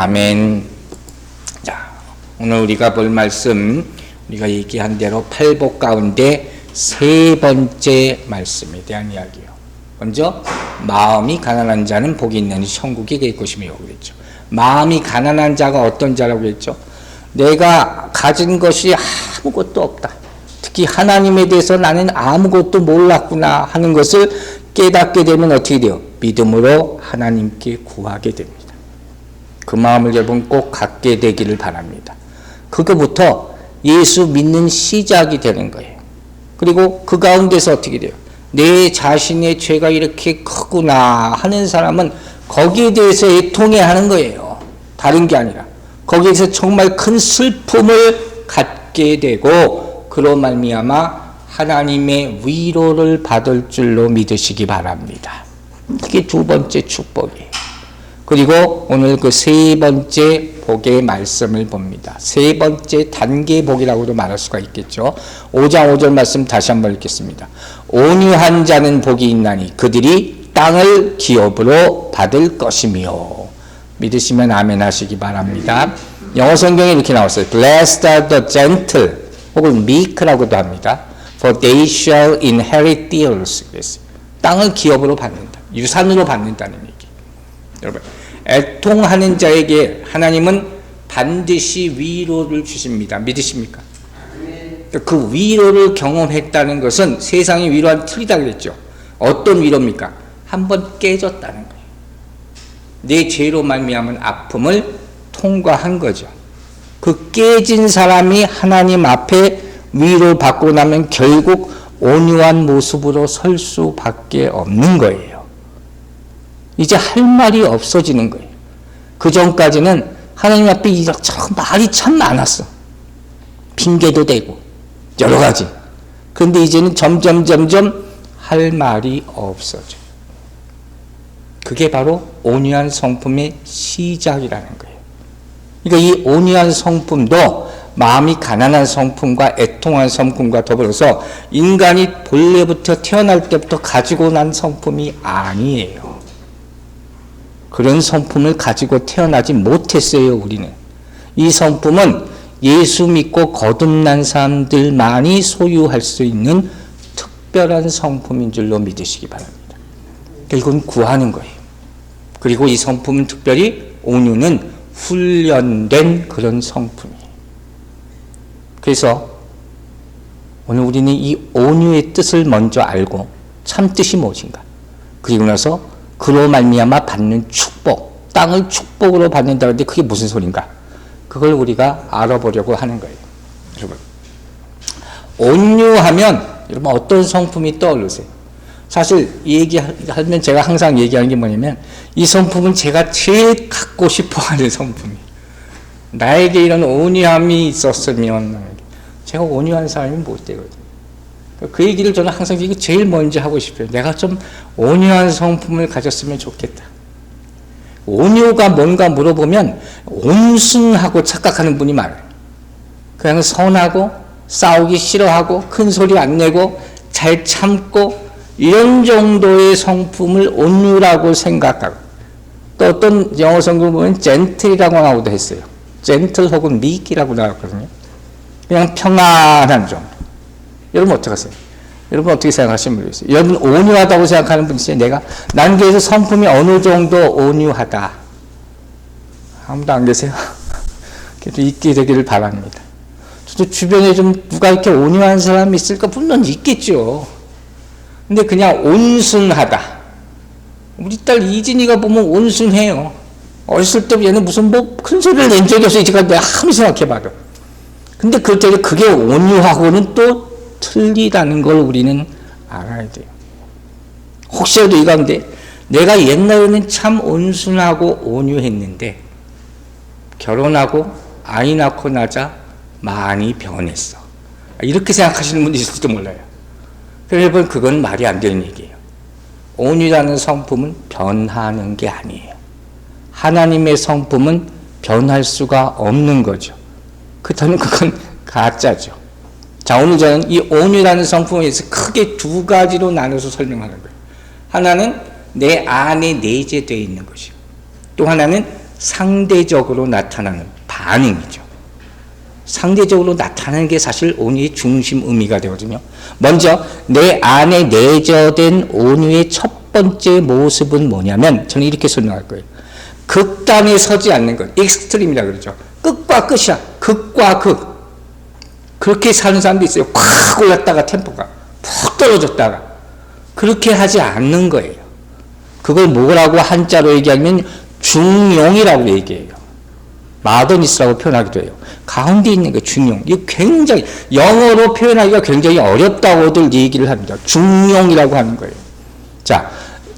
아멘. 자, 오늘 우리가 볼 말씀, 우리가 얘기한 대로 팔복 가운데 세 번째 말씀에 대한 이야기예요. 먼저 마음이 가난한 자는 복이 있나니 천국이 그의 것이며 그랬죠. 마음이 가난한 자가 어떤 자라고 했죠? 내가 가진 것이 아무것도 없다. 특히 하나님에 대해서 나는 아무것도 몰랐구나 하는 것을 깨닫게 되면 어떻게 돼요? 믿음으로 하나님께 구하게 됩니다. 그 마음을 여러분 꼭 갖게 되기를 바랍니다. 그거부터 예수 믿는 시작이 되는 거예요. 그리고 그 가운데서 어떻게 돼요? 내 자신의 죄가 이렇게 크구나 하는 사람은 거기에 대해서 애통해하는 거예요. 다른 게 아니라 거기에서 정말 큰 슬픔을 갖게 되고 그로 말미암아 하나님의 위로를 받을 줄로 믿으시기 바랍니다. 그게 두 번째 축복이에요. 그리고 오늘 그 세 번째 복의 말씀을 봅니다. 세 번째 단계 복이라고도 말할 수가 있겠죠. 5장 5절 말씀 다시 한번 읽겠습니다. 온유한 자는 복이 있나니 그들이 땅을 기업으로 받을 것이며. 믿으시면 아멘 하시기 바랍니다. 영어 성경에 이렇게 나왔어요. Blessed are the gentle 혹은 meek라고도 합니다. For they shall inherit the earth. 땅을 기업으로 받는다. 유산으로 받는다는 얘기. 여러분, 애통하는 자에게 하나님은 반드시 위로를 주십니다. 믿으십니까? 그 위로를 경험했다는 것은 세상의 위로와는 틀리다 그랬죠. 어떤 위로입니까? 한번 깨졌다는 거예요. 내 죄로 말미암은 아픔을 통과한 거죠. 그 깨진 사람이 하나님 앞에 위로를 받고 나면 결국 온유한 모습으로 설 수밖에 없는 거예요. 이제 할 말이 없어지는 거예요. 그 전까지는 하나님 앞에 이렇저렇 말이 참 많았어. 핑계도 대고 여러 가지. 그런데 이제는 점점 할 말이 없어져요. 그게 바로 온유한 성품의 시작이라는 거예요. 그러니까 이 온유한 성품도 마음이 가난한 성품과 애통한 성품과 더불어서 인간이 본래부터 태어날 때부터 가지고 난 성품이 아니에요. 그런 성품을 가지고 태어나지 못했어요, 우리는. 이 성품은 예수 믿고 거듭난 사람들만이 소유할 수 있는 특별한 성품인 줄로 믿으시기 바랍니다. 이건 구하는 거예요. 그리고 이 성품은 특별히 온유는 훈련된 그런 성품이에요. 그래서 오늘 우리는 이 온유의 뜻을 먼저 알고 참 뜻이 무엇인가. 그리고 나서 그로 말미암아 받는 축복, 땅을 축복으로 받는다는데 그게 무슨 소린가? 그걸 우리가 알아보려고 하는 거예요. 여러분, 온유하면 여러분 어떤 성품이 떠오르세요? 사실 이 얘기하면 제가 항상 얘기하는 게 뭐냐면 이 성품은 제가 제일 갖고 싶어하는 성품이에요. 나에게 이런 온유함이 있었으면 제가 온유한 사람이 못 되거든요. 그 얘기를 저는 항상 제일 먼저 하고 싶어요. 내가 좀 온유한 성품을 가졌으면 좋겠다. 온유가 뭔가 물어보면 온순하고 착각하는 분이 많아요. 그냥 선하고 싸우기 싫어하고 큰 소리 안 내고 잘 참고 이런 정도의 성품을 온유라고 생각하고 또 어떤 영어 성경 보면 젠틀이라고 나오기도 했어요. 젠틀 혹은 미키라고 나왔거든요. 그냥 평안한 정도. 여러분 어떡하세요? 여러분 어떻게 생각하시면 모르겠어요. 여러분 온유하다고 생각하는 분 있어요? 난 그래서 성품이 어느 정도 온유하다. 아무도 안 계세요? 그래도 있게 되기를 바랍니다. 저도 주변에 좀 누가 이렇게 온유한 사람이 있을까? 물론 있겠죠. 근데 그냥 온순하다. 우리 딸 이진이가 보면 온순해요. 어렸을 때 얘는 무슨 큰 소리를 낸 적이 없어요. 제가 아무리 생각해봐도. 근데 그게 온유하고는 또 틀리다는 걸 우리는 알아야 돼요. 혹시라도 이 가운데 내가 옛날에는 참 온순하고 온유했는데 결혼하고 아이 낳고 나자 많이 변했어. 이렇게 생각하시는 분도 있을지도 몰라요. 여러분 그건 말이 안 되는 얘기예요. 온유라는 성품은 변하는 게 아니에요. 하나님의 성품은 변할 수가 없는 거죠. 그렇다면 그건 가짜죠. 자, 오늘 저는 이 온유라는 성품에 대해서 크게 두 가지로 나눠서 설명하는 거예요. 하나는 내 안에 내재되어 있는 것이고 또 하나는 상대적으로 나타나는 반응이죠. 상대적으로 나타나는 게 사실 온유의 중심 의미가 되거든요. 먼저 내 안에 내재된 온유의 첫 번째 모습은 뭐냐면 저는 이렇게 설명할 거예요. 극단에 서지 않는 것. 익스트림이라 그러죠. 끝과 끝이야. 극과 극. 그렇게 사는 사람도 있어요. 콱 올랐다가 템포가 푹 떨어졌다가. 그렇게 하지 않는 거예요. 그걸 뭐라고 한자로 얘기하면 중용이라고 얘기해요. 마더니스라고 표현하기도 해요. 가운데 있는 게 중용. 이거 굉장히 영어로 표현하기가 굉장히 어렵다고들 얘기를 합니다. 중용이라고 하는 거예요. 자,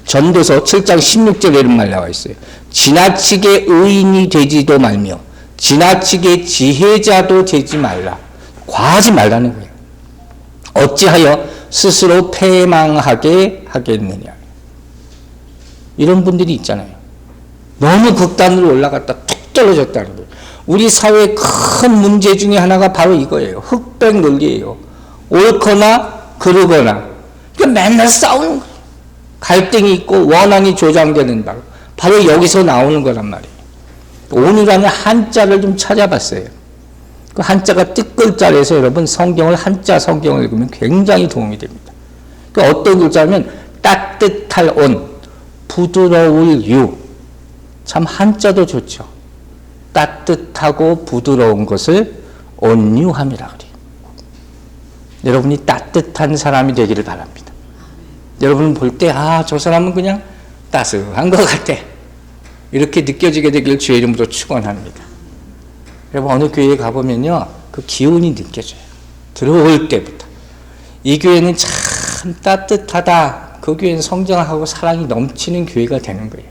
전도서 7장 16절에 이런 말 나와 있어요. 지나치게 의인이 되지도 말며 지나치게 지혜자도 되지 말라. 과하지 말라는 거예요. 어찌하여 스스로 패망하게 하겠느냐. 이런 분들이 있잖아요. 너무 극단으로 올라갔다 툭 떨어졌다는 거예요. 우리 사회의 큰 문제 중에 하나가 바로 이거예요. 흑백 논리예요. 옳거나 그르거나. 그러니까 맨날 싸우는 거예요. 갈등이 있고 원한이 조장되는 바로 여기서 나오는 거란 말이에요. 온유라는 한자를 좀 찾아봤어요. 그 한자가 뜻글자라서 여러분 성경을 한자 성경을 읽으면 굉장히 도움이 됩니다. 그 어떤 글자냐면 따뜻할 온, 부드러울 유. 참 한자도 좋죠. 따뜻하고 부드러운 것을 온유함이라 그래요. 여러분이 따뜻한 사람이 되기를 바랍니다. 여러분 볼 때 저 사람은 그냥 따스한 것 같아. 이렇게 느껴지게 되길 주의 이름으로 축원합니다. 여러분 어느 교회에 가보면요. 그 기운이 느껴져요. 들어올 때부터. 이 교회는 참 따뜻하다. 그 교회는 성장하고 사랑이 넘치는 교회가 되는 거예요.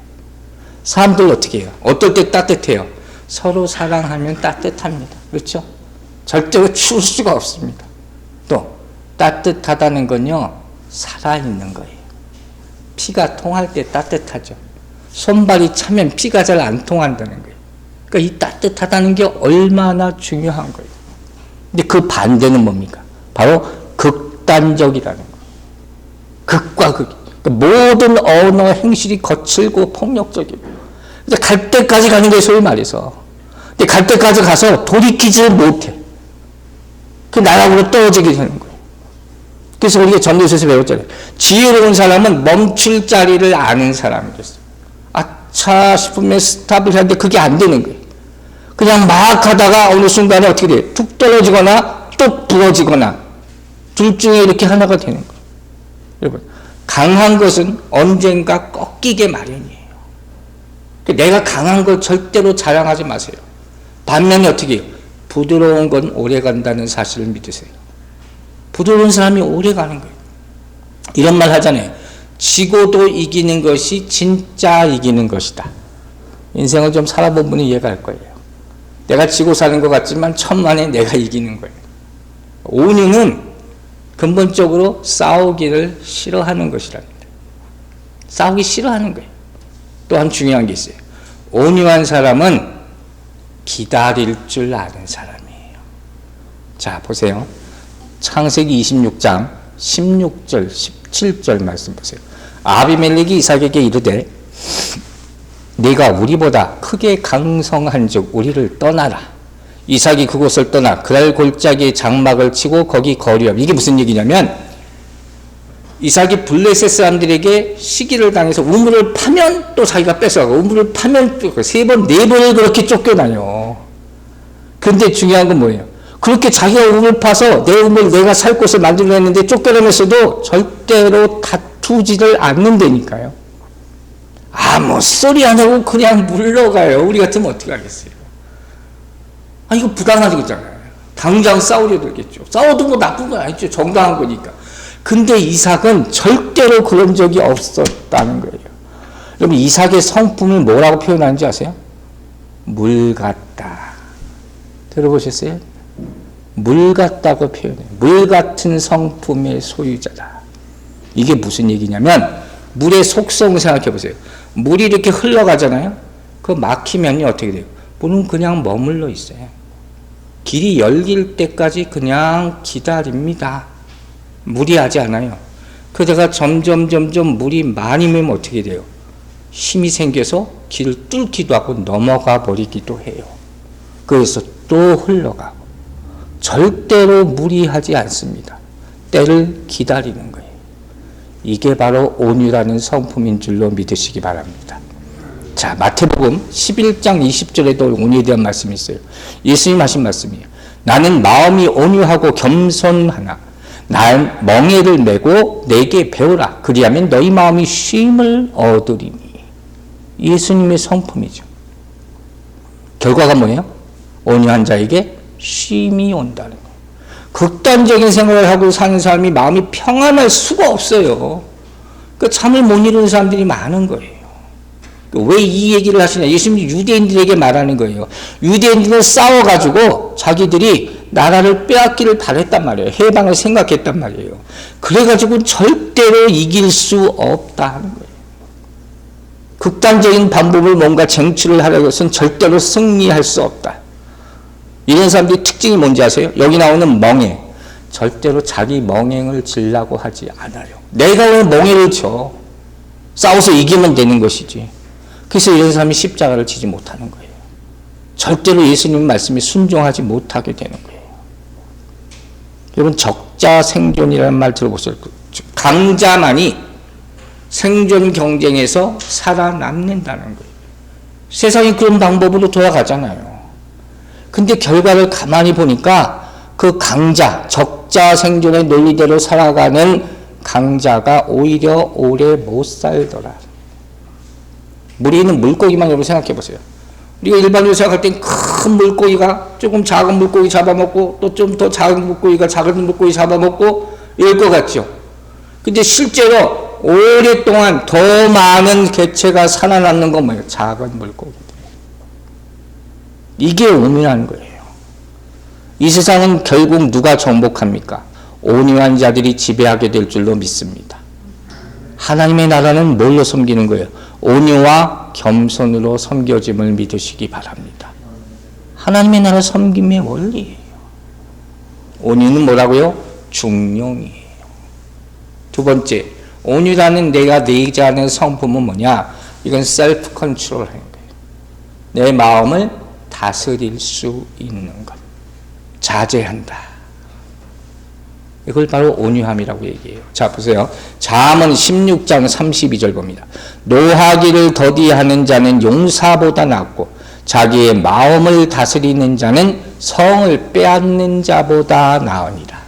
사람들 어떻게 해요? 어떨 때 따뜻해요? 서로 사랑하면 따뜻합니다. 그렇죠? 절대로 추울 수가 없습니다. 또 따뜻하다는 건요. 살아있는 거예요. 피가 통할 때 따뜻하죠. 손발이 차면 피가 잘 안 통한다는 거예요. 그러니까 이 따뜻하다는 게 얼마나 중요한 거예요. 근데 그 반대는 뭡니까? 바로 극단적이라는 거예요. 극과 극. 그러니까 모든 언어 행실이 거칠고 폭력적이고. 갈 때까지 가는 게 소위 말해서. 근데 갈 때까지 가서 돌이키지를 못해. 그 나락으로 떨어지게 되는 거예요. 그래서 우리가 전도서에서 배웠잖아요. 지혜로운 사람은 멈출 자리를 아는 사람이겠어요. 아차 싶으면 스탑을 하는데 그게 안 되는 거예요. 그냥 막 하다가 어느 순간에 어떻게 돼요? 툭 떨어지거나 또 부러지거나 둘 중에 이렇게 하나가 되는 거예요. 여러분, 강한 것은 언젠가 꺾이게 마련이에요. 내가 강한 걸 절대로 자랑하지 마세요. 반면에 어떻게 해요? 부드러운 건 오래 간다는 사실을 믿으세요. 부드러운 사람이 오래 가는 거예요. 이런 말 하잖아요. 지고도 이기는 것이 진짜 이기는 것이다. 인생을 좀 살아본 분이 이해가 할 거예요. 내가 지고 사는 것 같지만 천만에 내가 이기는 거예요. 온유는 근본적으로 싸우기를 싫어하는 것이랍니다. 싸우기 싫어하는 거예요. 또한 중요한 게 있어요. 온유한 사람은 기다릴 줄 아는 사람이에요. 자, 보세요. 창세기 26장 16절 17절 말씀 보세요. 아비멜렉이 이삭에게 이르되 네가 우리보다 크게 강성한즉 우리를 떠나라. 이삭이 그곳을 떠나 그랄 골짜기에 장막을 치고 거기 거류함. 이게 무슨 얘기냐면 이삭이 블레셋 사람들에게 시기를 당해서 우물을 파면 또 자기가 뺏어가고 우물을 파면 또 세 번, 네 번을 그렇게 쫓겨다녀. 근데 중요한 건 뭐예요? 그렇게 자기가 우물 파서 내 우물 내가 살 곳을 만들려 했는데 쫓겨나면서도 절대로 다투지를 않는다니까요. 아무 소리 안 하고 그냥 물러가요. 우리 같으면 어떻게 하겠어요? 이거 부당하지 그잖아요. 당장 싸우려 들겠죠. 싸워도 뭐 나쁜 건 아니죠. 정당한 거니까. 근데 이삭은 절대로 그런 적이 없었다는 거예요. 여러분 이삭의 성품을 뭐라고 표현하는지 아세요? 물 같다. 들어보셨어요? 물 같다고 표현해요. 물 같은 성품의 소유자다. 이게 무슨 얘기냐면 물의 속성을 생각해 보세요. 물이 이렇게 흘러가잖아요. 그 막히면요 어떻게 돼요? 물은 그냥 머물러 있어요. 길이 열릴 때까지 그냥 기다립니다. 무리하지 않아요. 그러다가 점점 물이 많이 메면 어떻게 돼요? 힘이 생겨서 길을 뚫기도 하고 넘어가 버리기도 해요. 그래서 또 흘러가고 절대로 무리하지 않습니다. 때를 기다리는 거예요. 이게 바로 온유라는 성품인 줄로 믿으시기 바랍니다. 자, 마태복음 11장 20절에도 온유에 대한 말씀이 있어요. 예수님 하신 말씀이에요. 나는 마음이 온유하고 겸손하나 난 멍에를 메고 내게 배우라. 그리하면 너희 마음이 쉼을 얻으리니. 예수님의 성품이죠. 결과가 뭐예요? 온유한 자에게 쉼이 온다는 거예요. 극단적인 생활을 하고 사는 사람이 마음이 평안할 수가 없어요. 그 잠을 못 이루는 사람들이 많은 거예요. 왜 이 얘기를 하시냐? 예수님이 유대인들에게 말하는 거예요. 유대인들은 싸워가지고 자기들이 나라를 빼앗기를 바랬단 말이에요. 해방을 생각했단 말이에요. 그래가지고 절대로 이길 수 없다 하는 거예요. 극단적인 방법을 뭔가 쟁취를 하려고 해서는 절대로 승리할 수 없다. 이런 사람들의 특징이 뭔지 아세요? 여기 나오는 멍해. 절대로 자기 멍행을 지려고 하지 않아요. 내가 왜 멍해를 져? 싸워서 이기면 되는 것이지. 그래서 이런 사람이 십자가를 지지 못하는 거예요. 절대로 예수님 말씀에 순종하지 못하게 되는 거예요. 여러분, 적자 생존이라는 말 들어보세요. 강자만이 생존 경쟁에서 살아남는다는 거예요. 세상이 그런 방법으로 돌아가잖아요. 근데 결과를 가만히 보니까 그 강자, 적자 생존의 논리대로 살아가는 강자가 오히려 오래 못 살더라. 물에 있는 물고기만 여러분 생각해 보세요. 우리가 일반적으로 생각할 땐 큰 물고기가 조금 작은 물고기 잡아먹고 또 좀 더 작은 물고기가 작은 물고기 잡아먹고 이럴 것 같죠. 근데 실제로 오랫동안 더 많은 개체가 살아남는 건 뭐예요? 작은 물고기들. 이게 온유한 거예요. 이 세상은 결국 누가 정복합니까? 온유한 자들이 지배하게 될 줄로 믿습니다. 하나님의 나라는 뭘로 섬기는 거예요? 온유와 겸손으로 섬겨짐을 믿으시기 바랍니다. 하나님의 나라 섬김의 원리예요. 온유는 뭐라고요? 중용이에요. 두 번째, 온유라는 내가 내자하는 성품은 뭐냐? 이건 셀프 컨트롤 하는 거예요. 내 마음을 다스릴 수 있는 것. 자제한다. 이걸 바로 온유함이라고 얘기해요. 자, 보세요. 잠언 16장 32절 봅니다. 노하기를 더디하는 자는 용사보다 낫고 자기의 마음을 다스리는 자는 성을 빼앗는 자보다 나으니라.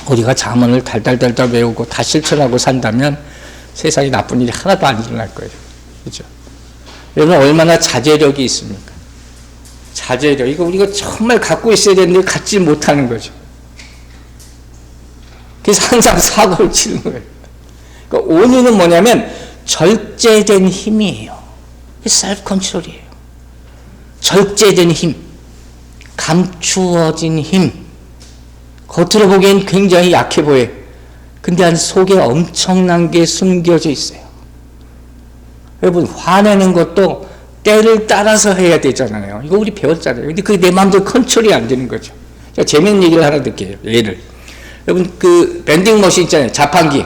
우리가 잠언을 달달달달 외우고 다 실천하고 산다면 세상에 나쁜 일이 하나도 안 일어날 거예요. 그렇죠? 여러분, 얼마나 자제력이 있습니까? 자제력. 이거 우리가 정말 갖고 있어야 되는데 갖지 못하는 거죠. 그래서 항상 사고를 치는 거예요. 그러니까 온유는 뭐냐면 절제된 힘이에요. 셀프 컨트롤이에요. 절제된 힘, 감추어진 힘. 겉으로 보기엔 굉장히 약해 보여요. 근데 안 속에 엄청난 게 숨겨져 있어요. 여러분, 화내는 것도 때를 따라서 해야 되잖아요. 이거 우리 배웠잖아요. 근데 그게 내 마음대로 컨트롤이 안 되는 거죠. 제가 재밌는 얘기를 하나 드릴게요. 예를. 여러분, 그 밴딩 머신 있잖아요. 자판기.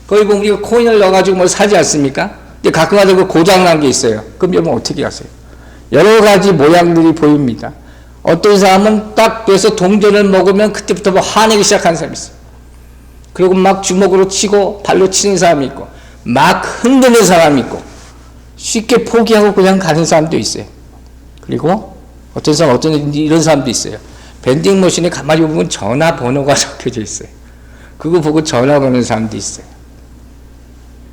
거기 보면 우리가 코인을 넣어가지고 뭘 사지 않습니까? 근데 가끔가다 그 고장난 게 있어요. 그럼 여러분 어떻게 하세요? 여러 가지 모양들이 보입니다. 어떤 사람은 딱 그래서 동전을 먹으면 그때부터 뭐 화내기 시작하는 사람이 있어요. 그리고 막 주먹으로 치고 발로 치는 사람이 있고 막 흔드는 사람이 있고 쉽게 포기하고 그냥 가는 사람도 있어요. 그리고 어떤 사람 이런 사람도 있어요. 밴딩 머신에 가만히 보면 전화번호가 적혀져 있어요. 그거 보고 전화 거는 사람도 있어요.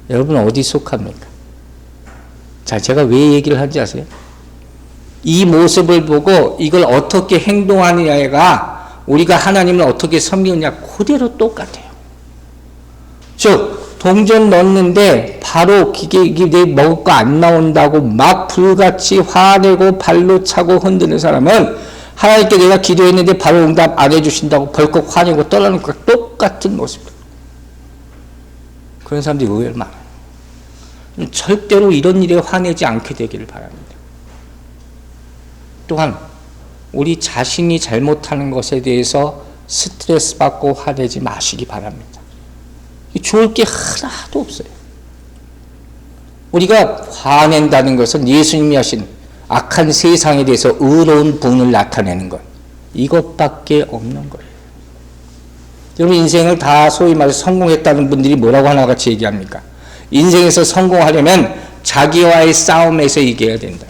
여러분 어디 속합니까? 자, 제가 왜 얘기를 하는지 아세요? 이 모습을 보고 이걸 어떻게 행동하느냐가 우리가 하나님을 어떻게 섬기느냐 그대로 똑같아요. 즉 동전 넣는데 바로 기계 먹을 거 안 나온다고 막 불같이 화내고 발로 차고 흔드는 사람은 하나님께 내가 기도했는데 바로 응답 안 해주신다고 벌컥 화내고 떠나는 것과 똑같은 모습입니다. 그런 사람들이 의외로 많아요. 절대로 이런 일에 화내지 않게 되기를 바랍니다. 또한 우리 자신이 잘못하는 것에 대해서 스트레스 받고 화내지 마시기 바랍니다. 좋을 게 하나도 없어요. 우리가 화낸다는 것은 예수님이 하신 악한 세상에 대해서 의로운 분을 나타내는 것, 이것밖에 없는 거예요. 여러분, 인생을 다 소위 말해서 성공했다는 분들이 뭐라고 하나같이 얘기합니까? 인생에서 성공하려면 자기와의 싸움에서 이겨야 된다.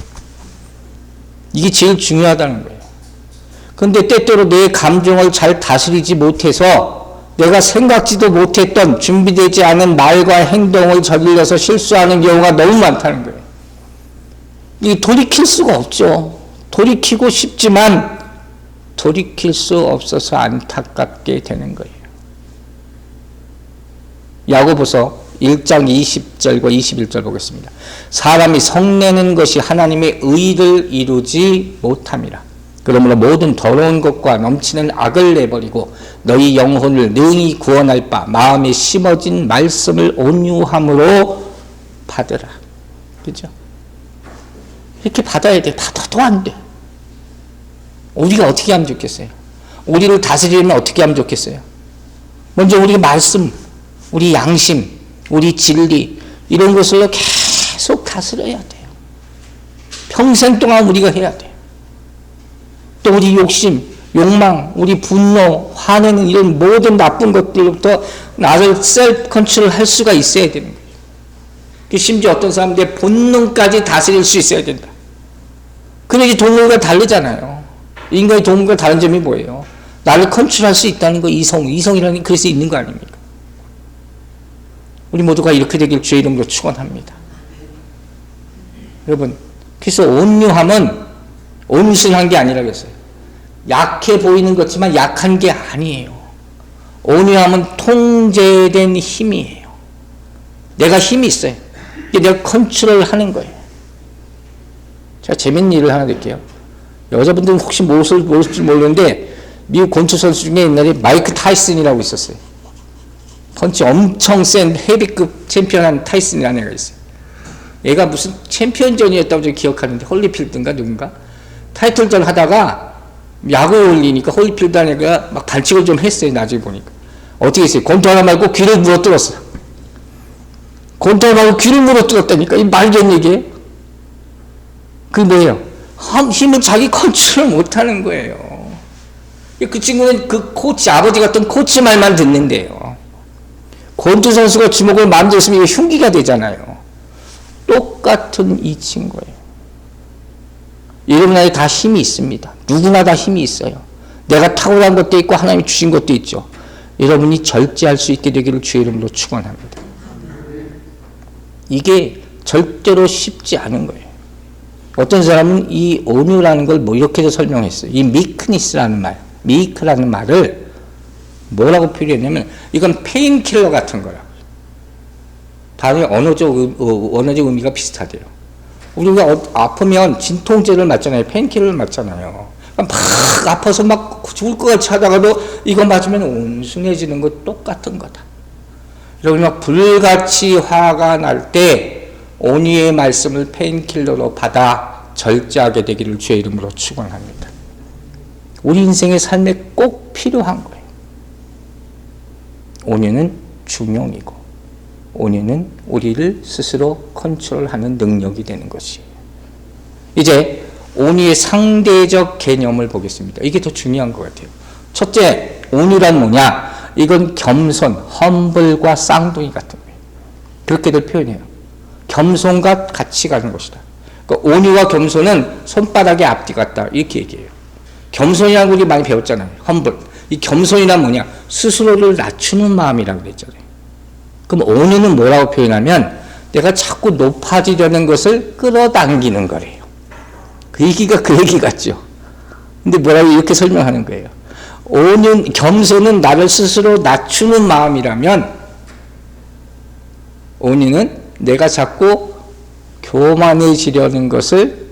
이게 제일 중요하다는 거예요. 그런데 때때로 내 감정을 잘 다스리지 못해서 내가 생각지도 못했던 준비되지 않은 말과 행동을 저질러서 실수하는 경우가 너무 많다는 거예요. 이 돌이킬 수가 없죠. 돌이키고 싶지만 돌이킬 수 없어서 안타깝게 되는 거예요. 야고보서 1장 20절과 21절 보겠습니다. 사람이 성내는 것이 하나님의 의를 이루지 못함이라. 그러므로 모든 더러운 것과 넘치는 악을 내버리고 너희 영혼을 능히 구원할 바 마음에 심어진 말씀을 온유함으로 받으라. 그죠? 이렇게 받아야 돼. 받아도 안 돼. 우리가 어떻게 하면 좋겠어요? 우리를 다스리려면 어떻게 하면 좋겠어요? 먼저 우리 말씀, 우리 양심, 우리 진리, 이런 것으로 계속 다스려야 돼요. 평생 동안 우리가 해야 돼요. 또 우리 욕심, 욕망, 우리 분노, 화내는 이런 모든 나쁜 것들로부터 나를 셀프 컨트롤 할 수가 있어야 되는 거예요. 심지어 어떤 사람들의 본능까지 다스릴 수 있어야 된다. 그러지 동물과 다르잖아요. 인간이 동물과 다른 점이 뭐예요? 나를 컨트롤할 수 있다는 거, 이성이라는 게 그래서 있는 거 아닙니까? 우리 모두가 이렇게 되길 주의 이름으로 축원합니다. 여러분, 그래서 온유함은 온순한 게 아니라 그랬어요. 약해 보이는 것지만 약한 게 아니에요. 온유함은 통제된 힘이에요. 내가 힘이 있어요. 내가 컨트롤하는 거예요. 제가 재밌는 일을 하나 드릴게요. 여자분들은 혹시 모를지 모르는데 미국 권투 선수 중에 옛날에 마이크 타이슨이라고 있었어요. 펀치 엄청 센 헤비급 챔피언한 타이슨이라는 애가 있어요. 얘가 무슨 챔피언전이었다고 제가 기억하는데 홀리필드인가 누군가 타이틀전 하다가 약을 올리니까 홀리필드라는 애가 막 반칙을 좀 했어요. 나중에 보니까 어떻게 했어요? 권투 하나 말고 귀를 물어뜯었어요. 권투 하나 말고 귀를 물어뜯었다니까. 이 말이 되는 얘기예요? 그게 뭐예요? 힘을 자기 컨트롤 못하는 거예요. 그 친구는 그 코치, 아버지 같은 코치 말만 듣는데요. 권투 선수가 주먹을 마음대로 쓰면 이게 흉기가 되잖아요. 똑같은 이 친구예요. 여러분 안에 다 힘이 있습니다. 누구나 다 힘이 있어요. 내가 탁월한 것도 있고 하나님이 주신 것도 있죠. 여러분이 절제할 수 있게 되기를 주의 이름으로 축원합니다. 이게 절대로 쉽지 않은 거예요. 어떤 사람은 이 온유라는 걸 뭐 이렇게도 설명했어요. 이 미크니스라는 말, 미크라는 말을 뭐라고 표현했냐면 이건 페인킬러 같은 거야. 단어의 언어적 의미가 비슷하대요. 우리가 아프면 진통제를 맞잖아요. 페인킬러를 맞잖아요. 막 아파서 막 죽을 것 같이 하다가도 이거 맞으면 온순해지는 거 똑같은 거다. 여러분이 막 불같이 화가 날 때 온유의 말씀을 페인킬러로 받아 절제하게 되기를 주의 이름으로 축원합니다. 우리 인생의 삶에 꼭 필요한 거예요. 온유는 중용이고 온유는 우리를 스스로 컨트롤하는 능력이 되는 것이에요. 이제 온유의 상대적 개념을 보겠습니다. 이게 더 중요한 것 같아요. 첫째, 온유란 뭐냐? 이건 겸손, 험블과 쌍둥이 같은 거예요. 그렇게들 표현해요. 겸손과 같이 가는 것이다. 그러니까 온유와 겸손은 손바닥의 앞뒤 같다. 이렇게 얘기해요. 겸손이라는 거 우리 많이 배웠잖아요. 험블. 이 겸손이란 뭐냐? 스스로를 낮추는 마음이라고 그랬잖아요. 그럼 온유는 뭐라고 표현하면 내가 자꾸 높아지려는 것을 끌어당기는 거래요. 그 얘기가 그 얘기 같죠. 근데 뭐라고 이렇게 설명하는 거예요. 겸손은 나를 스스로 낮추는 마음이라면 온유는 내가 자꾸 교만해지려는 것을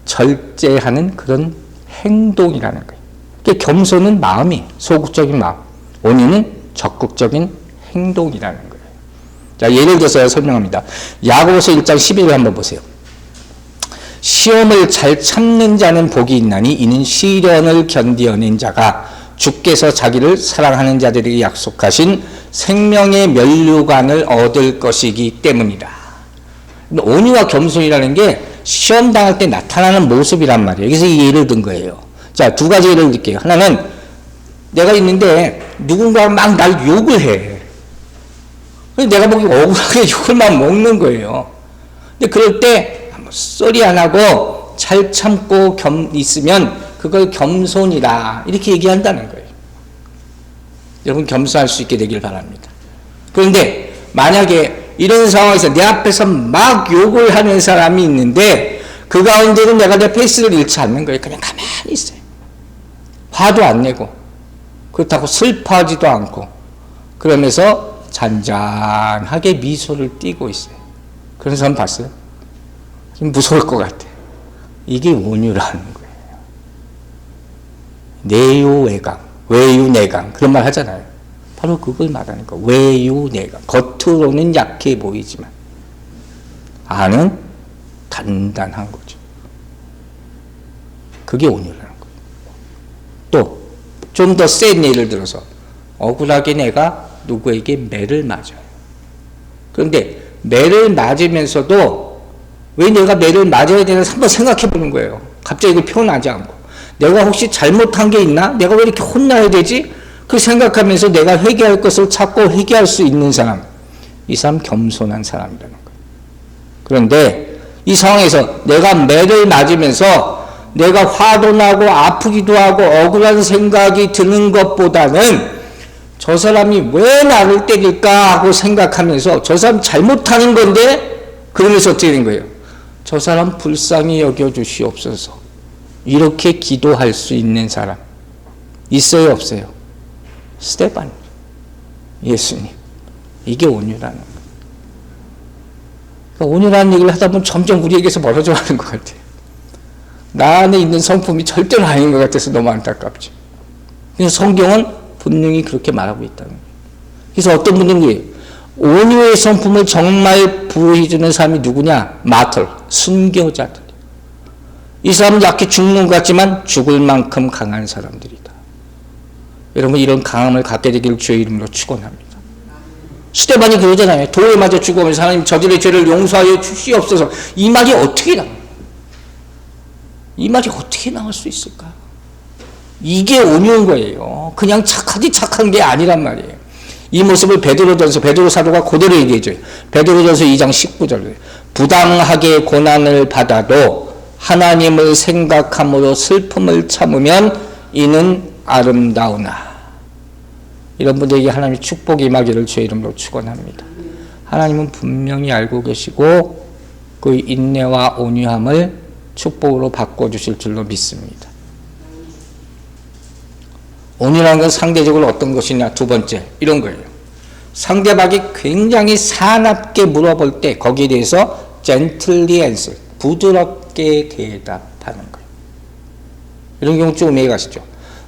절제하는 그런 행동이라는 거예요. 그러니까 겸손은 마음이에요. 소극적인 마음. 온유는 적극적인 행동이라는 거예요. 자, 예를 들어서 설명합니다. 야고보서 1장 11절 한번 보세요. 시험을 잘 참는 자는 복이 있나니 이는 시련을 견디어낸 자가 주께서 자기를 사랑하는 자들에게 약속하신 생명의 면류관을 얻을 것이기 때문이다. 온유와 겸손이라는 게 시험 당할 때 나타나는 모습이란 말이에요. 그래서 이 예를 든 거예요. 자, 두 가지 예를 들게요. 하나는 내가 있는데 누군가가 막 날 욕을 해. 내가 보기 억울하게 욕을 막 먹는 거예요. 근데 그럴 때 아무 소리 안 하고 잘 참고 있으면 그걸 겸손이다. 이렇게 얘기한다는 거예요. 여러분 겸손할 수 있게 되길 바랍니다. 그런데 만약에 이런 상황에서 내 앞에서 막 욕을 하는 사람이 있는데 그 가운데는 내가 내 페이스를 잃지 않는 거예요. 그냥 가만히 있어요. 화도 안 내고 그렇다고 슬퍼하지도 않고 그러면서 잔잔하게 미소를 띠고 있어요. 그런 사람 봤어요? 좀 무서울 것 같아요. 이게 온유라는 거예요. 내유외강, 외유내강 그런 말 하잖아요. 바로 그걸 말하는 거. 외유내강. 겉으로는 약해 보이지만 안은 단단한 거죠. 그게 온유라는 거예요. 또 좀 더 센 예를 들어서 억울하게 내가 누구에게 매를 맞아요. 그런데 매를 맞으면서도 왜 내가 매를 맞아야 되는지 한번 생각해 보는 거예요. 갑자기 이걸 표현하지 않고 내가 혹시 잘못한 게 있나? 내가 왜 이렇게 혼나야 되지? 그 생각하면서 내가 회개할 것을 찾고 회개할 수 있는 사람, 이 사람 겸손한 사람이라는 거예요. 그런데 이 상황에서 내가 매를 맞으면서 내가 화도 나고 아프기도 하고 억울한 생각이 드는 것보다는 저 사람이 왜 나를 때릴까 하고 생각하면서 저 사람 잘못하는 건데 그러면서 어떻게 된 거예요? 저 사람 불쌍히 여겨주시옵소서. 이렇게 기도할 수 있는 사람 있어요 없어요? 스데반 예수님. 이게 온유라는 거예요. 그러니까 온유라는 얘기를 하다 보면 점점 우리에게서 멀어져 가는 것 같아요. 나 안에 있는 성품이 절대로 아닌 것 같아서 너무 안타깝죠. 그래서 성경은 분명히 그렇게 말하고 있다는 거예요. 그래서 어떤 분들은 온유의 성품을 정말 부여해주는 사람이 누구냐? 마털, 순교자들. 이 사람은 약해 죽는 것 같지만 죽을 만큼 강한 사람들이다. 여러분 이런 강함을 갖게 되기를 주의 이름으로 축원합니다. 스데반이 그러잖아요. 돌에 맞아 죽어오면서 하나님 저들의 죄를 용서하여 주시옵소서. 이 말이 어떻게 나와요? 이 말이 어떻게 나올 수 있을까? 이게 온유한 거예요. 그냥 착한 게 아니란 말이에요. 이 모습을 베드로전서 베드로 사도가 그대로 얘기해줘요. 베드로전서 2장 19절에 부당하게 고난을 받아도 하나님을 생각함으로 슬픔을 참으면 이는 아름다우나. 이런 분들에게 하나님의 축복이 임하기를 주의 이름으로 축원합니다. 하나님은 분명히 알고 계시고 그 인내와 온유함을 축복으로 바꿔주실 줄로 믿습니다. 온유라는 건 상대적으로 어떤 것이냐? 두 번째, 이런 거예요. 상대방이 굉장히 사납게 물어볼 때 거기에 대해서 gently answer, 부드럽게 대답하는 거예요. 이런 경우 좀 이해 가시죠?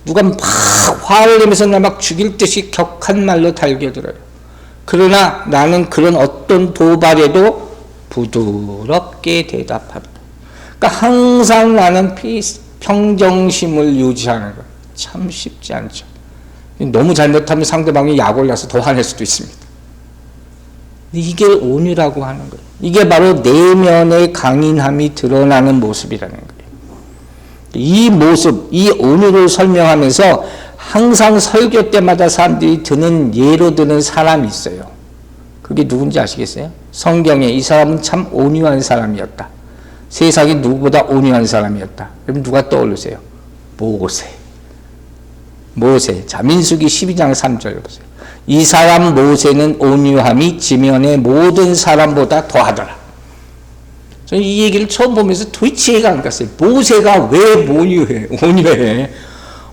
누가 막 화를 내면서 나 막 죽일 듯이 격한 말로 달겨들어요. 그러나 나는 그런 어떤 도발에도 부드럽게 대답합니다. 그러니까 항상 나는 평정심을 유지하는 거예요. 참 쉽지 않죠. 너무 잘못하면 상대방이 약 올라서 더 화낼 수도 있습니다. 이게 온유라고 하는 거예요. 이게 바로 내면의 강인함이 드러나는 모습이라는 거예요. 이 모습, 이 온유를 설명하면서 항상 설교 때마다 사람들이 예로 드는 사람이 있어요. 그게 누군지 아시겠어요? 성경에 이 사람은 참 온유한 사람이었다. 세상에 누구보다 온유한 사람이었다. 여러분 누가 떠오르세요? 모세. 자, 민수기 12장 3절 보세요. 이 사람 모세는 온유함이 지면의 모든 사람보다 더하더라. 저는 이 얘기를 처음 보면서 도대체 이해가 안 갔어요. 모세가 왜 온유해?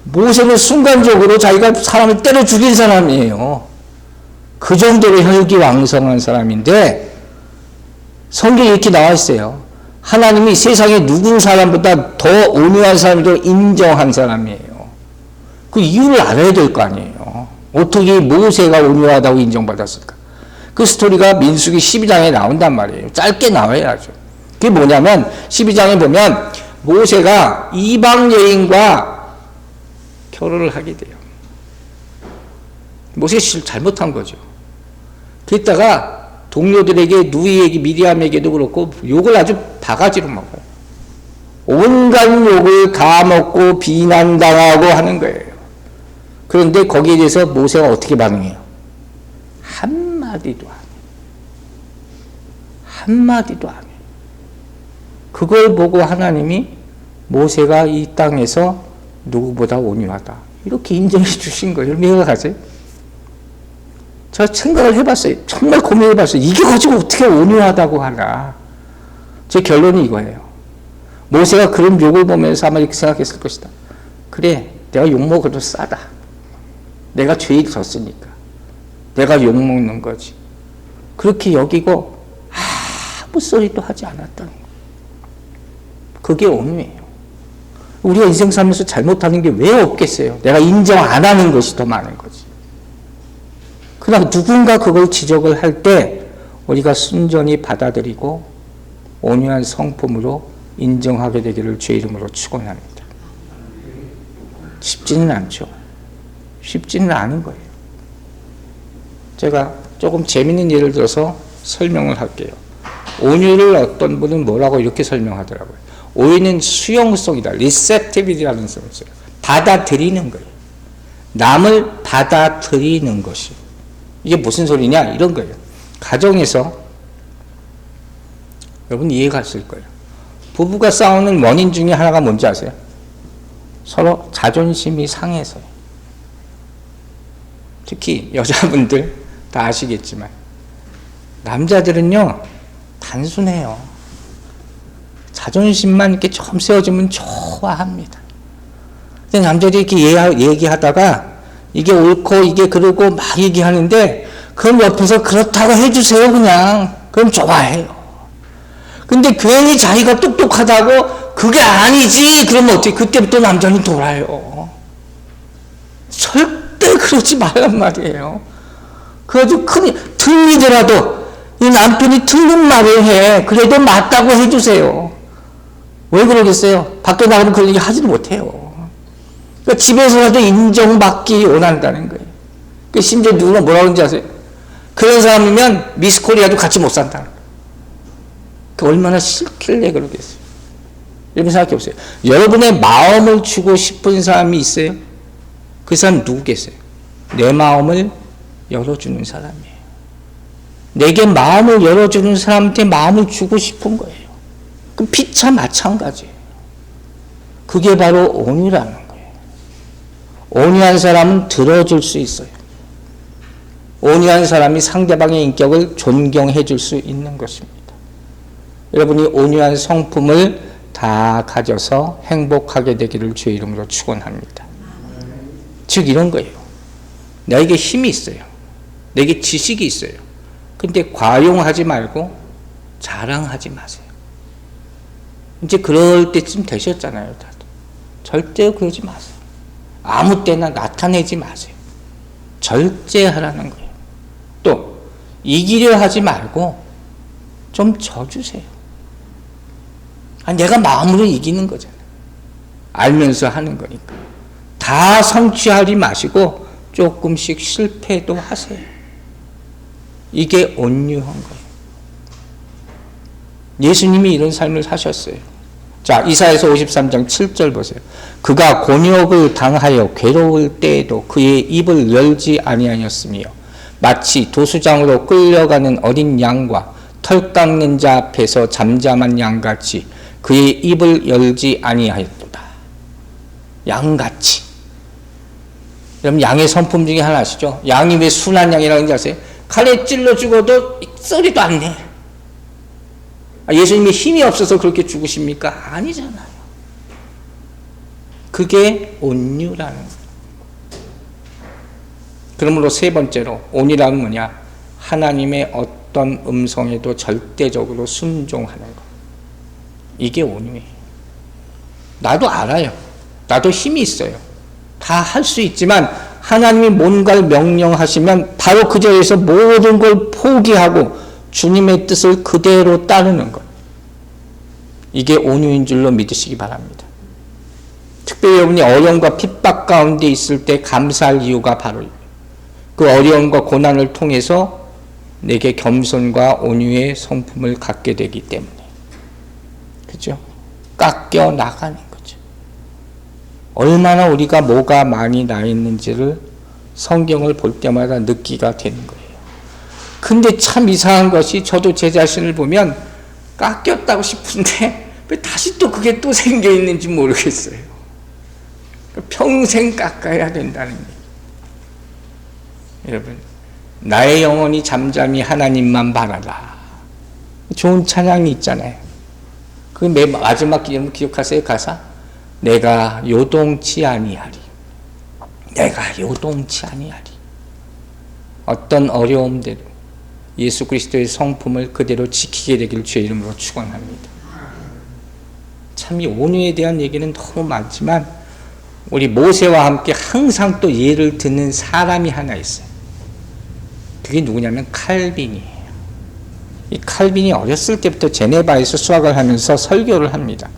모세는 순간적으로 자기가 사람을 때려 죽인 사람이에요. 그 정도로 혈기왕성한 사람인데 성경에 이렇게 나와 있어요. 하나님이 세상에 누군 사람보다 더 온유한 사람으로 인정한 사람이에요. 그 이유를 알아야 될 거 아니에요. 어떻게 모세가 온유하다고 인정받았을까? 그 스토리가 민수기 12장에 나온단 말이에요. 짧게 나와야죠. 그게 뭐냐면 12장에 보면 모세가 이방 여인과 결혼을 하게 돼요. 모세가 잘못한 거죠. 그랬다가 동료들에게, 누이에게, 미리암에게도 그렇고 욕을 아주 바가지로 먹어요. 온갖 욕을 다 먹고 비난당하고 하는 거예요. 그런데 거기에 대해서 모세가 어떻게 반응해요? 한마디도 안 해요. 한마디도 안 해요. 그걸 보고 하나님이 모세가 이 땅에서 누구보다 온유하다, 이렇게 인정해 주신 거예요. 여러분 이해가세요? 저 생각을 해봤어요. 정말 고민해봤어요. 이게 가지고 어떻게 온유하다고 하나. 제 결론이 이거예요. 모세가 그런 욕을 보면서 아마 이렇게 생각했을 것이다. 그래, 내가 욕먹어도 싸다. 내가 죄를 졌으니까 내가 욕먹는 거지. 그렇게 여기고 아무 소리도 하지 않았다는 거. 그게 온유예요. 우리가 인생 살면서 잘못하는 게 왜 없겠어요? 내가 인정 안 하는 것이 더 많은 거지. 그러나 누군가 그걸 지적을 할 때 우리가 순전히 받아들이고 온유한 성품으로 인정하게 되기를 주의 이름으로 축원합니다. 쉽지는 않죠. 쉽지는 않은 거예요. 제가 조금 재밌는 예를 들어서 설명을 할게요. 온유를 어떤 분은 뭐라고 이렇게 설명하더라고요. 온유는 수용성이다. receptivity라는 것을 써요. 받아들이는 거예요. 남을 받아들이는 것이. 이게 무슨 소리냐? 이런 거예요. 가정에서 여러분 이해가 갔을 거예요. 부부가 싸우는 원인 중에 하나가 뭔지 아세요? 서로 자존심이 상해서요. 특히 여자분들 다 아시겠지만 남자들은요 단순해요. 자존심만 이렇게 좀 세워지면 좋아합니다. 근데 남자들이 이렇게 얘기하다가 이게 옳고 이게 그러고 막 얘기하는데 그럼 옆에서 그렇다고 해주세요 그냥. 그럼 좋아해요. 근데 괜히 자기가 똑똑하다고 그게 아니지 그러면 어떻게, 그때부터 남자는 돌아요. 절대 그러지 말란 말이에요. 그래가지고 틀리더라도 이 남편이 틀린 말을 해. 그래도 맞다고 해주세요. 왜 그러겠어요? 밖에 나가면 그런 얘기 하지도 못해요. 그러니까 집에서라도 인정받기 원한다는 거예요. 그러니까 심지어 누가 뭐라고 하는지 아세요? 그런 사람이면 미스 코리아도 같이 못 산다. 얼마나 싫길래 그러겠어요. 여러분 생각해 보세요. 여러분의 마음을 주고 싶은 사람이 있어요? 그 사람 누구겠어요? 내 마음을 열어주는 사람이에요. 내게 마음을 열어주는 사람한테 마음을 주고 싶은 거예요. 그럼 피차 마찬가지예요. 그게 바로 온유라는 거예요. 온유한 사람은 들어줄 수 있어요. 온유한 사람이 상대방의 인격을 존경해 줄 수 있는 것입니다. 여러분이 온유한 성품을 다 가져서 행복하게 되기를 주의 이름으로 축원합니다. 즉 이런 거예요. 나에게 힘이 있어요. 내게 지식이 있어요. 근데 과용하지 말고 자랑하지 마세요. 이제 그럴 때쯤 되셨잖아요. 다들. 절대 그러지 마세요. 아무 때나 나타내지 마세요. 절제하라는 거예요. 또 이기려 하지 말고 좀 져주세요. 내가 마음으로 이기는 거잖아요. 알면서 하는 거니까. 다 성취하지 마시고 조금씩 실패도 하세요. 이게 온유한 거예요. 예수님이 이런 삶을 사셨어요. 자, 이사야서 53장 7절 보세요. 그가 곤욕을 당하여 괴로울 때에도 그의 입을 열지 아니하였으며 마치 도수장으로 끌려가는 어린 양과 털 깎는 자 앞에서 잠잠한 양같이 그의 입을 열지 아니하였도다. 양같이. 여러분 양의 성품 중에 하나 아시죠? 양이 왜 순한 양이라는 줄 아세요? 칼에 찔러 죽어도 썰이도 안 내. 예수님이 힘이 없어서 그렇게 죽으십니까? 아니잖아요. 그게 온유라는 거예요. 그러므로 세 번째로 온유라는 뭐냐? 하나님의 어떤 음성에도 절대적으로 순종하는 것. 이게 온유예요. 나도 알아요. 나도 힘이 있어요. 다 할 수 있지만 하나님이 뭔가를 명령하시면 바로 그 자리에서 모든 걸 포기하고 주님의 뜻을 그대로 따르는 것. 이게 온유인 줄로 믿으시기 바랍니다. 특별히 여러분이 어려움과 핍박 가운데 있을 때 감사할 이유가 바로 그 어려움과 고난을 통해서 내게 겸손과 온유의 성품을 갖게 되기 때문에. 그죠? 깎여 나가는 거죠. 얼마나 우리가 뭐가 많이 나 있는지를 성경을 볼 때마다 느끼가 되는 거예요. 근데 참 이상한 것이 저도 제 자신을 보면 깎였다고 싶은데 왜 다시 또 그게 또 생겨 있는지 모르겠어요. 평생 깎아야 된다는 얘기. 여러분, 나의 영혼이 잠잠히 하나님만 바라라. 좋은 찬양이 있잖아요. 그 맨 마지막 기억하세요? 가사? 내가 요동치 아니하리. 내가 요동치 아니하리. 어떤 어려움대로 예수 그리스도의 성품을 그대로 지키게 되길 주의 이름으로 축원합니다. 참 이 온유에 대한 얘기는 너무 많지만 우리 모세와 함께 항상 또 예를 듣는 사람이 하나 있어요. 그게 누구냐면 칼빈이에요. 이 칼빈이 어렸을 때부터 제네바에서 수학을 하면서 설교를 합니다.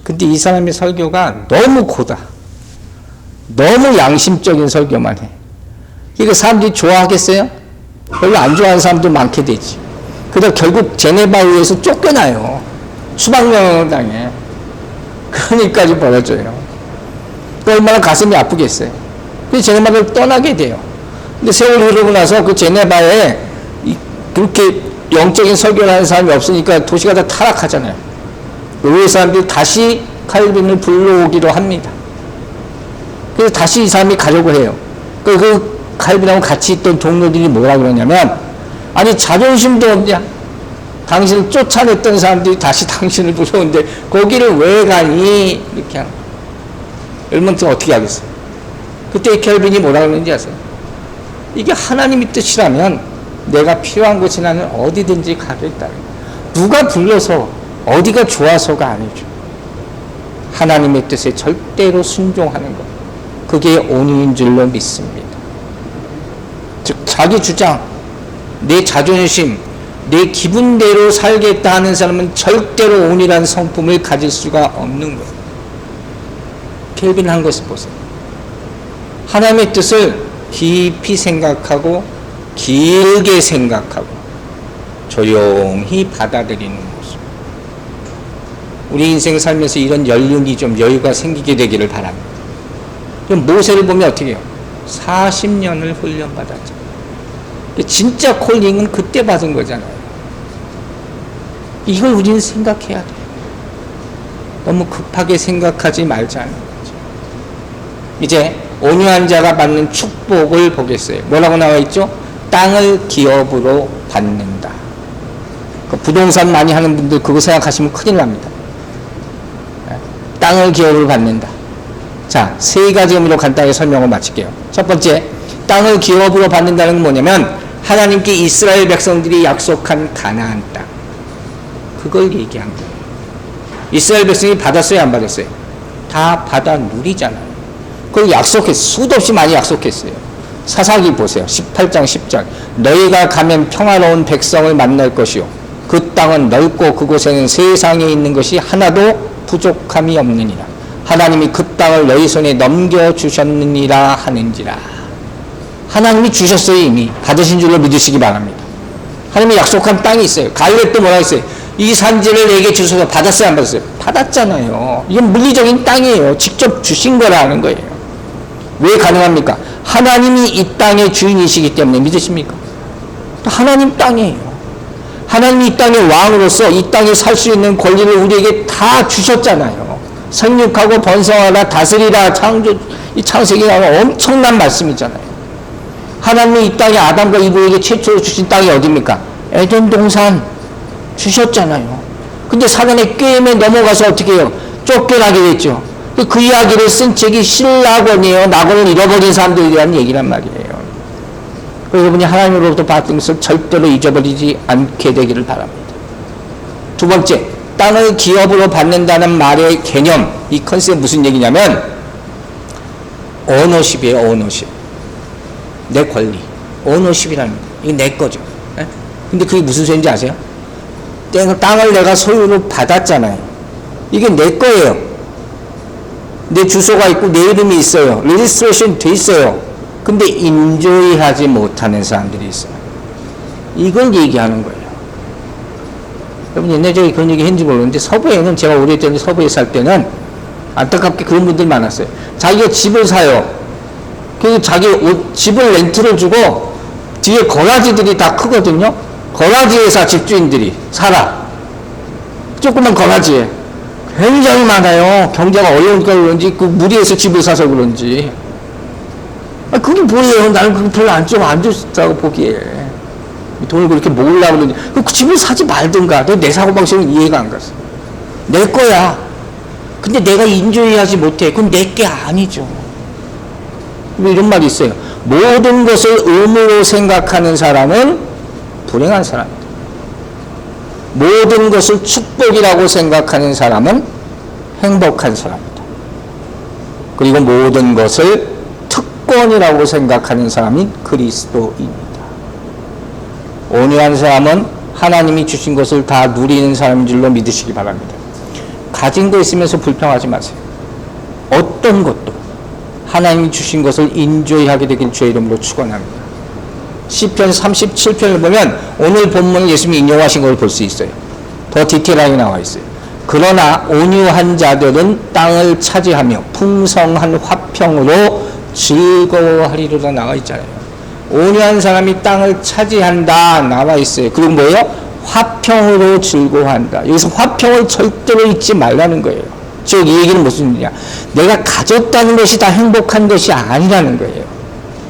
근데 이 사람의 설교가 너무 고다. 너무 양심적인 설교만 해. 이거 사람들이 좋아하겠어요? 별로 안 좋아하는 사람도 많게 되지. 그래서 결국 제네바의회에서 쫓겨나요. 추방명령을 당해. 그런 일까지 벌어져요. 얼마나 가슴이 아프겠어요. 그래서 제네바를 떠나게 돼요. 근데 세월이 흐르고 나서 그 제네바에 그렇게 영적인 설교를 하는 사람이 없으니까 도시가 다 타락하잖아요. 의회 사람들이 다시 칼빈을 불러오기로 합니다. 그래서 다시 이 사람이 가려고 해요. 그 칼빈하고 같이 있던 동료들이 뭐라 그러냐면, 아니 자존심도 없냐? 당신을 쫓아냈던 사람들이 다시 당신을 불러오는데 거기를 왜 가니? 이렇게 하는 거예요. 여러분 어떻게 하겠어요? 그때 칼빈이 뭐라 그러는지 아세요? 이게 하나님의 뜻이라면 내가 필요한 곳에 나는 어디든지 가겠다. 누가 불러서 어디가 좋아서가 아니죠. 하나님의 뜻에 절대로 순종하는 것. 그게 온유인 줄로 믿습니다. 즉 자기 주장, 내 자존심, 내 기분대로 살겠다 하는 사람은 절대로 온유한 성품을 가질 수가 없는 거예요. 켈빈 한 것을 보세요. 하나님의 뜻을 깊이 생각하고 길게 생각하고 조용히 받아들이는 모습. 우리 인생 살면서 이런 연륜이 좀 여유가 생기게 되기를 바랍니다. 그럼 모세를 보면 어떻게 해요? 40년을 훈련받았죠. 진짜 콜링은 그때 받은 거잖아요. 이걸 우리는 생각해야 돼요. 너무 급하게 생각하지 말자는 거죠. 이제 온유한 자가 받는 축복을 보겠어요. 뭐라고 나와 있죠? 땅을 기업으로 받는다. 그 부동산 많이 하는 분들 그거 생각하시면 큰일 납니다. 땅을 기업으로 받는다. 자, 세 가지 의미로 간단하게 설명을 마칠게요. 첫 번째, 땅을 기업으로 받는다는 건 뭐냐면 하나님께 이스라엘 백성들이 약속한 가나안 땅. 그걸 얘기한 거예요. 이스라엘 백성이 받았어요, 안 받았어요? 다 받아 누리잖아요. 그걸 약속했어요. 수도 없이 많이 약속했어요. 사사기 보세요. 18장 10절. 너희가 가면 평화로운 백성을 만날 것이요. 그 땅은 넓고 그곳에는 세상에 있는 것이 하나도 부족함이 없느니라. 하나님이 그 땅을 너희 손에 넘겨주셨느니라 하는지라. 하나님이 주셨어요. 이미 받으신 줄로 믿으시기 바랍니다. 하나님이 약속한 땅이 있어요. 갈렙도 뭐라 했어요? 이 산지를 내게 주셔서 받았어요, 안 받았어요? 받았잖아요. 이건 물리적인 땅이에요. 직접 주신 거라는 거예요. 왜 가능합니까? 하나님이 이 땅의 주인이시기 때문에. 믿으십니까? 하나님 땅이에요. 하나님이 이 땅의 왕으로서 이 땅에 살 수 있는 권리를 우리에게 다 주셨잖아요. 생육하고 번성하라 다스리라. 이 창세기 나오는 엄청난 말씀이잖아요. 하나님이 이 땅에 아담과 이브에게 최초로 주신 땅이 어디입니까? 에덴 동산 주셨잖아요. 근데 사단의 꾀임에 넘어가서 어떻게 해요? 쫓겨나게 됐죠. 그 이야기를 쓴 책이 신라곤이에요. 낙원을 잃어버린 사람들에 대한 얘기란 말이에요. 여러분이 하나님으로부터 받은 것을 절대로 잊어버리지 않게 되기를 바랍니다. 두 번째, 땅을 기업으로 받는다는 말의 개념, 이 컨셉은 무슨 얘기냐면 오너십이에요. 오너십. 내 권리. 오너십이라는 거. 이게 내 거죠. 네? 근데 그게 무슨 소리인지 아세요? 땅을 내가 소유로 받았잖아요. 이게 내 거예요. 내 주소가 있고 내 이름이 있어요. 레지스트레이션 돼 있어요. 근데 인조이하지 못하는 사람들이 있어요. 이걸 얘기하는 거예요. 여러분 옛날에 제가 그런 얘기 했는지 모르는데 서부에는 제가 오래전에 서부에 살 때는 안타깝게 그런 분들 많았어요. 자기가 집을 사요. 그리고 자기 집을 렌트를 주고 뒤에 거라지들이 다 크거든요. 거라지에서 집주인들이 살아. 조그만 거라지에. 굉장히 많아요. 경제가 어려우니까 그런지 그 무리해서 집을 사서 그런지. 그게 뭐예요? 나는 그거 별로 안 좋다고 보기에. 돈을 그렇게 모으려고 그러지. 그 집을 사지 말든가. 내 사고방식은 이해가 안 갔어. 내 거야. 근데 내가 인조해야지 못해. 그건 내 게 아니죠. 이런 말이 있어요. 모든 것을 의무로 생각하는 사람은 불행한 사람이다. 모든 것을 축복이라고 생각하는 사람은 행복한 사람이다. 그리고 모든 것을 특권이라고 생각하는 사람이 그리스도입니다. 온유한 사람은 하나님이 주신 것을 다 누리는 사람인 줄로 믿으시기 바랍니다. 가진 거 있으면서 불평하지 마세요. 어떤 것도 하나님이 주신 것을 인조하게 되길 주의 이름으로 축원합니다. 시편 37편을 보면 오늘 본문을 예수님이 인용하신 걸 볼 수 있어요. 더 디테일하게 나와 있어요. 그러나 온유한 자들은 땅을 차지하며 풍성한 화평으로 즐거워하리로다 나와 있잖아요. 온유한 사람이 땅을 차지한다 나와 있어요. 그리고 뭐예요? 화평으로 즐거워한다. 여기서 화평을 절대로 잊지 말라는 거예요. 즉 이 얘기는 무슨 얘기냐? 내가 가졌다는 것이 다 행복한 것이 아니라는 거예요.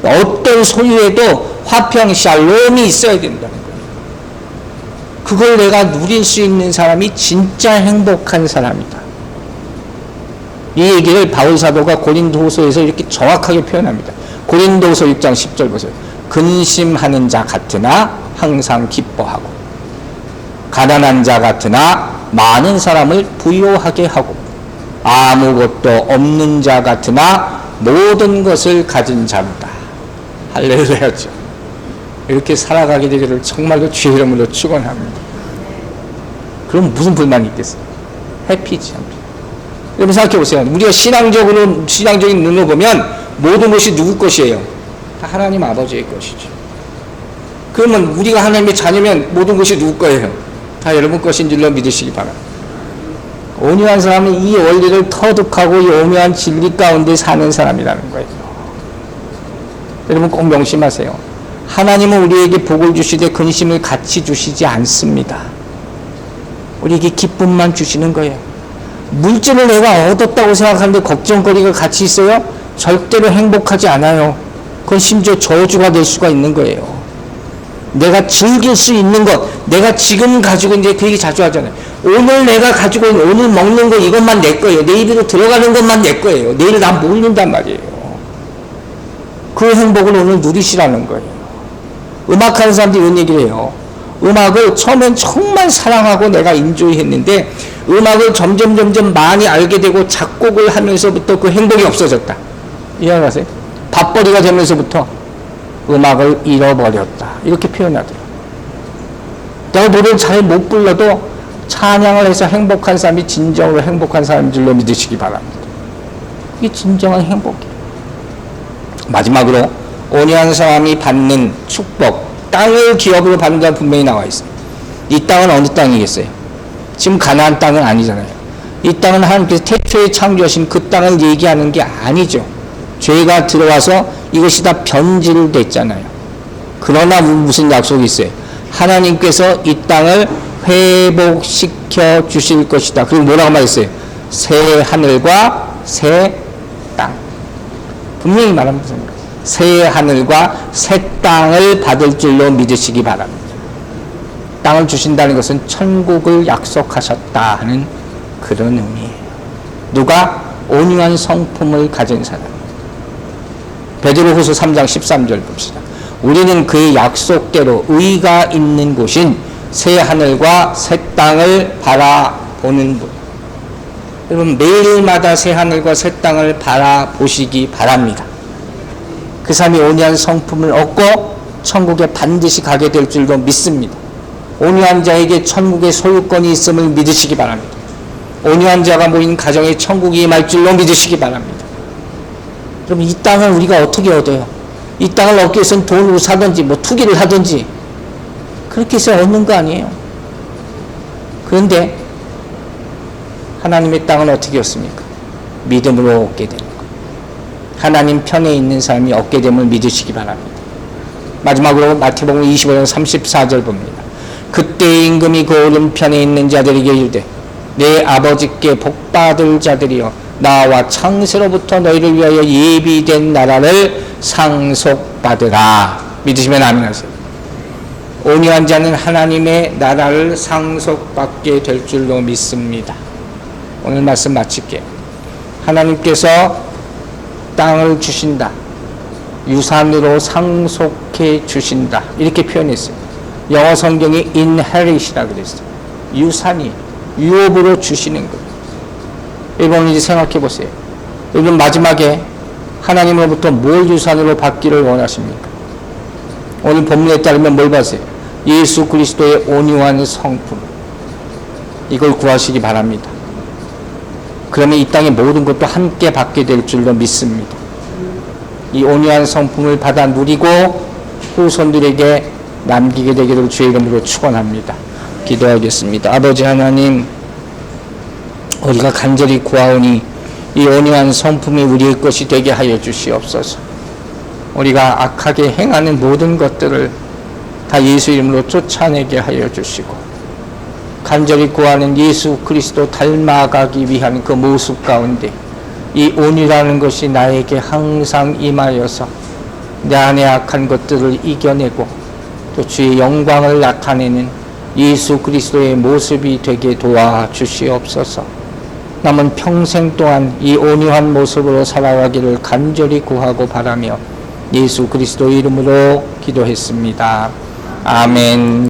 어떤 소유에도 화평, 샬롬이 있어야 된다는 거예요. 그걸 내가 누릴 수 있는 사람이 진짜 행복한 사람이다. 이 얘기를 바울 사도가 고린도후서에서 이렇게 정확하게 표현합니다. 고린도후서 6장 10절 보세요. 근심하는 자 같으나 항상 기뻐하고 가난한 자 같으나 많은 사람을 부요하게 하고 아무것도 없는 자 같으나 모든 것을 가진 자로다. 할렐루야죠. 이렇게 살아가게 되기를 정말로 주의 이름으로 축원합니다. 그럼 무슨 불만이 있겠어요? 해피지. 여러분 생각해 보세요. 우리가 신앙적인 눈으로 보면 모든 것이 누구 것이에요? 다 하나님 아버지의 것이죠. 그러면 우리가 하나님의 자녀면 모든 것이 누구 거예요? 다 여러분 것인 줄로 믿으시기 바랍니다. 온유한 사람은 이 원리를 터득하고 이 오묘한 진리 가운데 사는 사람이라는 거예요. 여러분 꼭 명심하세요. 하나님은 우리에게 복을 주시되 근심을 같이 주시지 않습니다. 우리에게 기쁨만 주시는 거예요. 물질을 내가 얻었다고 생각하는데 걱정거리가 같이 있어요? 절대로 행복하지 않아요. 그건 심지어 저주가 될 수가 있는 거예요. 내가 즐길 수 있는 것, 내가 지금 가지고 이제 그 얘기 자주 하잖아요. 오늘 내가 가지고 있는 오늘 먹는 거 이것만 내 거예요. 내 입으로 들어가는 것만 내 거예요. 내일 난 모른단 말이에요. 그 행복을 오늘 누리시라는 거예요. 음악하는 사람들이 이런 얘기를 해요. 음악을 처음엔 정말 사랑하고 내가 인조이 했는데 음악을 점점 많이 알게 되고 작곡을 하면서부터 그 행복이 없어졌다. 이해하세요? 밥벌이가 되면서부터 음악을 잃어버렸다. 이렇게 표현하더라고요. 내가 노래를 잘 못 불러도 찬양을 해서 행복한 사람이 진정으로 행복한 사람인 줄로 믿으시기 바랍니다. 그게 진정한 행복이에요. 마지막으로 온유한 사람이 받는 축복, 땅을 기업으로 받는다는 분명히 나와 있어요. 이 땅은 어느 땅이겠어요? 지금 가나안 땅은 아니잖아요. 이 땅은 하나님께서 태초에 창조하신 그 땅을 얘기하는 게 아니죠. 죄가 들어와서 이것이 다 변질됐잖아요. 그러나 무슨 약속이 있어요? 하나님께서 이 땅을 회복시켜 주실 것이다. 그리고 뭐라고 말했어요? 새 하늘과 새 땅. 분명히 말합니다. 새 하늘과 새 땅을 받을 줄로 믿으시기 바랍니다. 땅을 주신다는 것은 천국을 약속하셨다 하는 그런 의미예요. 누가? 온유한 성품을 가진 사람. 베드로후서 3장 13절 봅시다. 우리는 그의 약속대로 의가 있는 곳인 새 하늘과 새 땅을 바라보는 분. 여러분 매일마다 새 하늘과 새 땅을 바라보시기 바랍니다. 그 사람이 온유한 성품을 얻고 천국에 반드시 가게 될 줄로 믿습니다. 온유한 자에게 천국의 소유권이 있음을 믿으시기 바랍니다. 온유한 자가 모인 가정에 천국이 임할 줄로 믿으시기 바랍니다. 그럼 이 땅을 우리가 어떻게 얻어요? 이 땅을 얻기 위해서는 돈으로 사든지 투기를 하든지 그렇게 해서 얻는 거 아니에요. 그런데 하나님의 땅은 어떻게 얻습니까? 믿음으로 얻게 되는 거예요. 하나님 편에 있는 사람이 얻게 됨을 믿으시기 바랍니다. 마지막으로 마태복음 25장 34절 봅니다. 그때 임금이 그 오른편에 있는 자들에게 이르되 내 아버지께 복받을 자들이여 나와 창세로부터 너희를 위하여 예비된 나라를 상속받으라. 믿으시면 아멘 하세요. 온유한 자는 하나님의 나라를 상속받게 될 줄로 믿습니다. 오늘 말씀 마칠게요. 하나님께서 땅을 주신다. 유산으로 상속해 주신다. 이렇게 표현했어요. 영어 성경이 inherit이라고 그랬어요. 유산이 유업으로 주시는 거예요. 여러분 이제 생각해 보세요. 여러분 마지막에 하나님으로부터 뭘 유산으로 받기를 원하십니까? 오늘 본문에 따르면 뭘 받으세요? 예수 그리스도의 온유한 성품. 이걸 구하시기 바랍니다. 그러면 이 땅의 모든 것도 함께 받게 될 줄로 믿습니다. 이 온유한 성품을 받아 누리고 후손들에게 남기게 되기를 주의 이름으로 축원합니다. 기도하겠습니다. 아버지 하나님, 우리가 간절히 구하오니 이 온유한 성품이 우리의 것이 되게 하여 주시옵소서. 우리가 악하게 행하는 모든 것들을 다 예수 이름으로 쫓아내게 하여 주시고 간절히 구하는 예수 그리스도 닮아가기 위한 그 모습 가운데 이 온유라는 것이 나에게 항상 임하여서 내 안에 악한 것들을 이겨내고 또 주의 영광을 나타내는 예수 그리스도의 모습이 되게 도와주시옵소서. 남은 평생 동안 이 온유한 모습으로 살아가기를 간절히 구하고 바라며 예수 그리스도 이름으로 기도했습니다. 아멘.